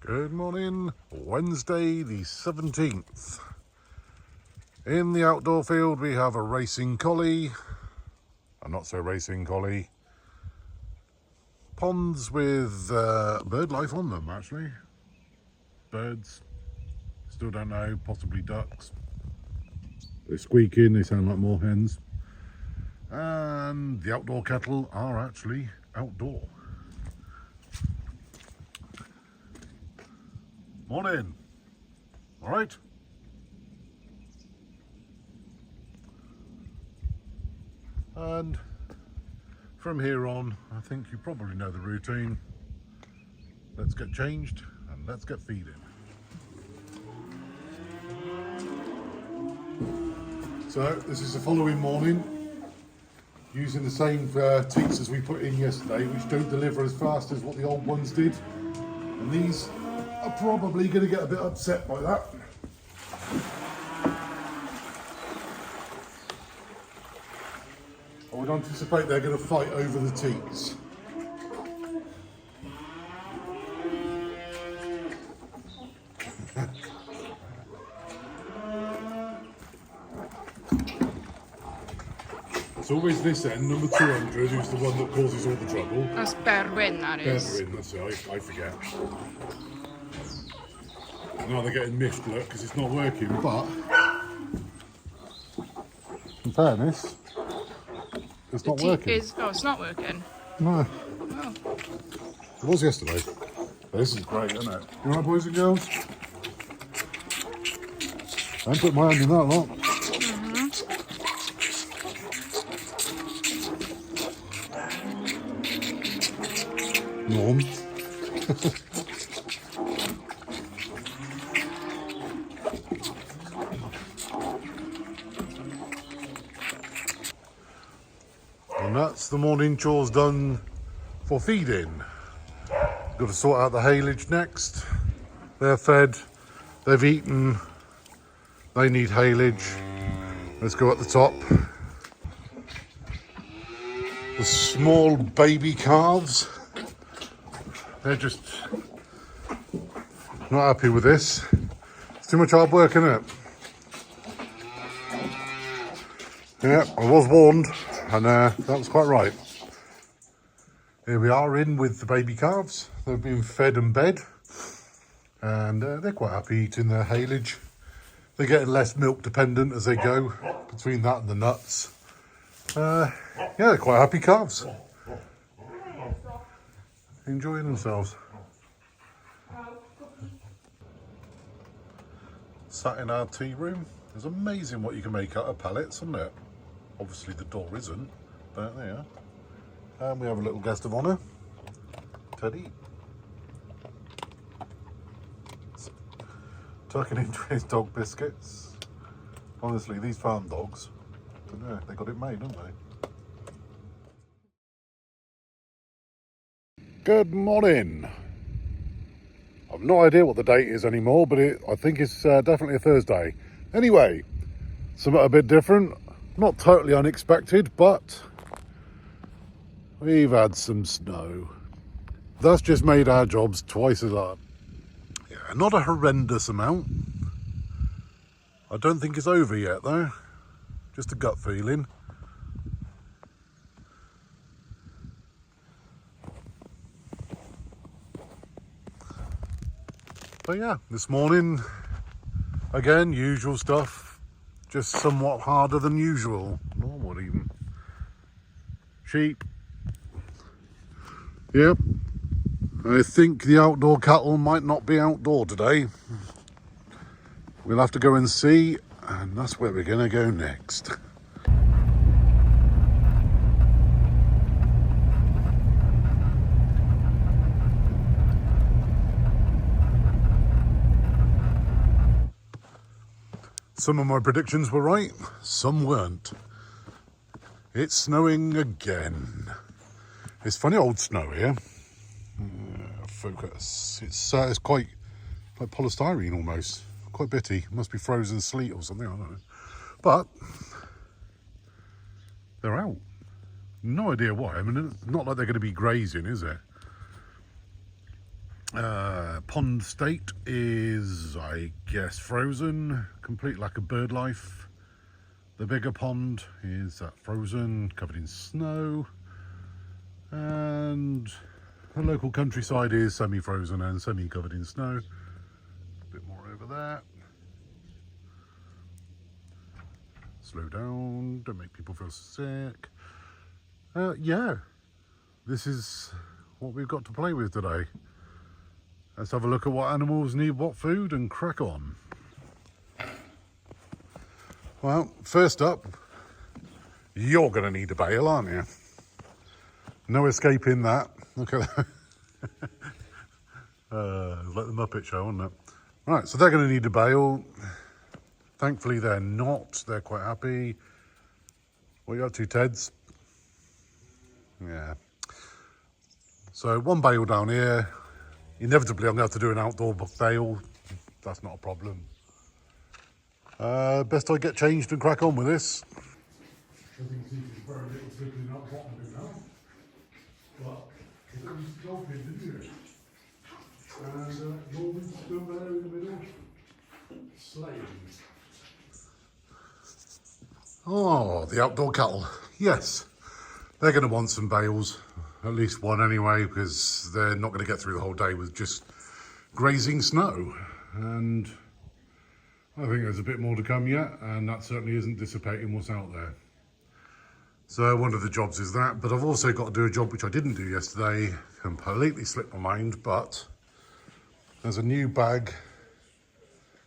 Good morning, Wednesday the 17th. In the outdoor field we have a racing collie, a not so racing collie, ponds with bird life on them actually, birds, still don't know, possibly ducks. They're squeaking, they sound like more hens. And the outdoor cattle are actually outdoor. Morning. All right. And from here on, I think you probably know the routine. Let's get changed and let's get feeding. So this is the following morning, using the same teats as we put in yesterday, which don't deliver as fast as what the old ones did. And these are probably going to get a bit upset by that. I would anticipate they're going to fight over the teats. It's always this end, number 200, who's the one that causes all the trouble. That's Berwyn, that is. Berwyn, that's it, I forget. Now they're getting miffed, look, because it's not working, but in fairness, it's not working. It's not working. No. Oh. It was yesterday. This is great, isn't it? You alright, boys and girls? I haven't put my hand in that lot. Norm. And that's the morning chores done for feeding. Got to sort out the haylage next. They're fed, they've eaten, they need haylage. Let's go at the top. The small baby calves, they're just not happy with this. It's too much hard work, isn't it? Yeah, I was warned, and that was quite right. Here we are in with the baby calves. They've been fed and bed, and they're quite happy eating their haylage. They're getting less milk dependent as they go, between that and the nuts. Yeah, they're quite happy calves. Enjoying themselves. Sat in our tea room. It's amazing what you can make out of pallets, isn't it? Obviously the door isn't, but there. And we have a little guest of honour, Teddy. Tucking into his dog biscuits. Honestly, these farm dogs, yeah, they got it made, don't they? Good morning. I've no idea what the date is anymore, but I think it's definitely a Thursday. Anyway, something a bit different. Not totally unexpected, but we've had some snow. That's just made our jobs twice as hard. Yeah, not a horrendous amount. I don't think it's over yet though. Just a gut feeling. But yeah, this morning, again, usual stuff. Just somewhat harder than usual. Normal even. Sheep. Yep. I think the outdoor cattle might not be outdoor today. We'll have to go and see, and that's where we're going to go next. Some of my predictions were right, some weren't. It's snowing again. It's funny old snow here. Focus. It's quite like polystyrene almost. Quite bitty. Must be frozen sleet or something, I don't know. But they're out. No idea why. I mean, it's not like they're going to be grazing, is it? Pond state is, I guess, frozen, complete lack of bird life. The bigger pond is frozen, covered in snow, and the local countryside is semi-frozen and semi-covered in snow. A bit more over there. Slow down, don't make people feel sick. Yeah, this is what we've got to play with today. Let's have a look at what animals need what food and crack on. Well, first up, you're going to need a bale, aren't you? No escaping that. Look at that. Like the Muppet Show, isn't it? Right, so they're going to need a bale. Thankfully, they're not. They're quite happy. What you up to, Teds? Yeah. So one bale down here. Inevitably, I'm going to have to do an outdoor bale. That's not a problem. Best I get changed and crack on with this. I think it's very little slipping up bottom bit now. But it was golfing, didn't it? And Norman's still there in the middle. Slaying. Oh, the outdoor cattle. Yes. They're going to want some bales. At least one anyway, because they're not going to get through the whole day with just grazing snow. And I think there's a bit more to come yet, and that certainly isn't dissipating what's out there. So one of the jobs is that, but I've also got to do a job which I didn't do yesterday, completely slipped my mind, but there's a new bag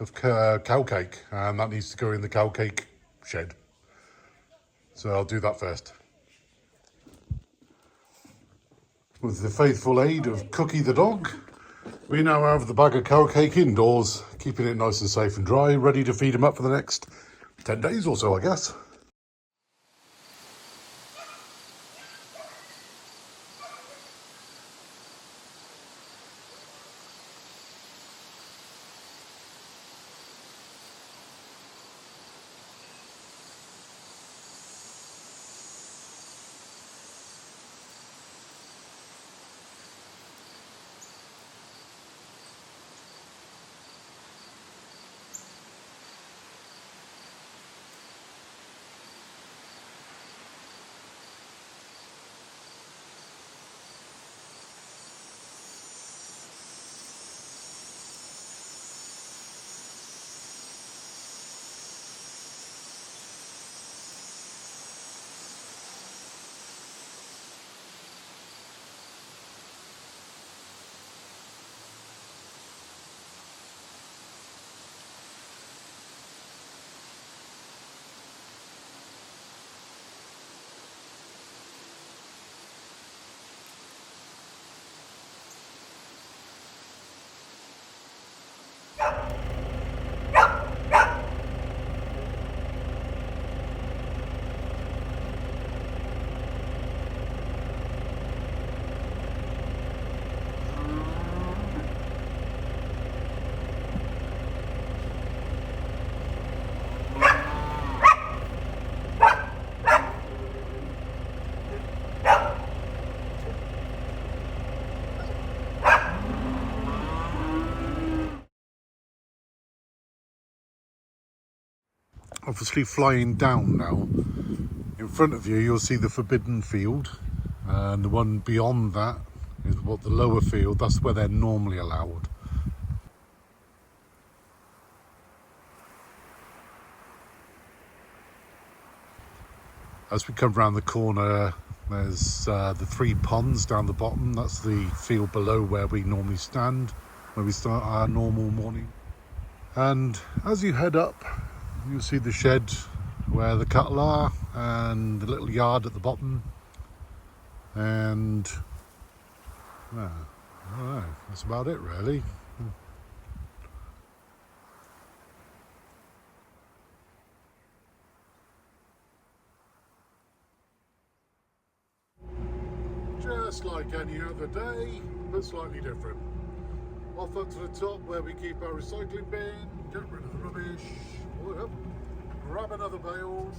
of cow cake, and that needs to go in the cow cake shed. So I'll do that first. With the faithful aid of Cookie the dog, we now have the bag of cow cake indoors, keeping it nice and safe and dry, ready to feed him up for the next 10 days or so, I guess. Obviously flying down now. In front of you, you'll see the forbidden field, and the one beyond that is what the lower field, that's where they're normally allowed. As we come around the corner, there's the 3 ponds down the bottom. That's the field below where we normally stand, where we start our normal morning. And as you head up, you'll see the shed where the cattle are, and the little yard at the bottom. And well, I don't know, that's about it really. Just like any other day, but slightly different. Off up to the top where we keep our recycling bin, get rid of the rubbish, grab another bale,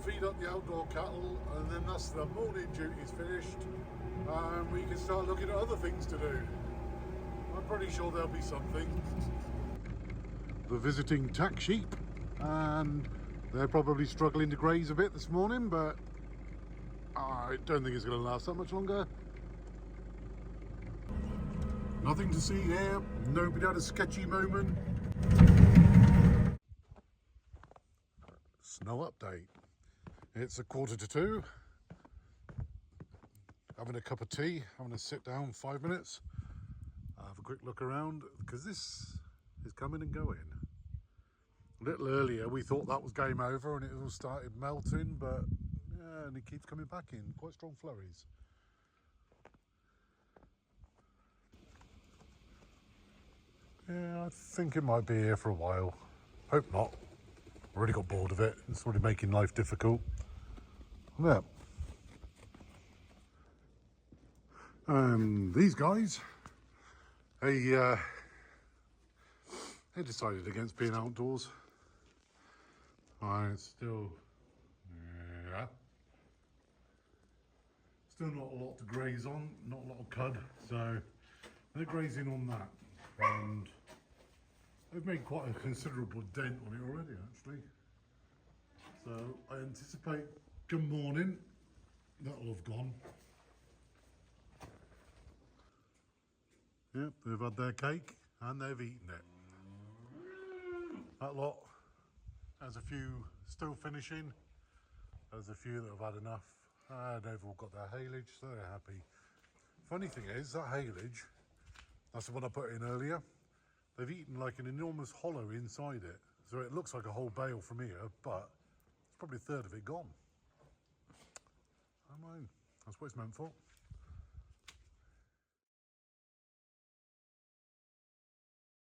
feed up the outdoor cattle, and then that's the morning duties finished, and we can start looking at other things to do. I'm pretty sure there'll be something. The visiting tack sheep, and they're probably struggling to graze a bit this morning, but I don't think it's going to last that much longer. Nothing to see here. Nobody had a sketchy moment. Snow update. It's 1:45. Having a cup of tea. I'm going to sit down 5 minutes. Have a quick look around because this is coming and going. A little earlier we thought that was game over and it all started melting, but yeah, and it keeps coming back in quite strong flurries. Yeah, I think it might be here for a while. Hope not. Already got bored of it. It's already making life difficult. Yeah. And these guys, they decided against being outdoors. It's still, yeah, still not a lot to graze on, not a lot of cud, so they're grazing on that, and they've made quite a considerable dent on it already, actually. So I anticipate come morning that'll have gone. Yep, they've had their cake and they've eaten it. That lot. There's a few still finishing. There's a few that have had enough. They've all got their haylage, so they're happy. Funny thing is, that haylage, that's the one I put in earlier. They've eaten like an enormous hollow inside it. So it looks like a whole bale from here, but it's probably a third of it gone. I mean, that's what it's meant for.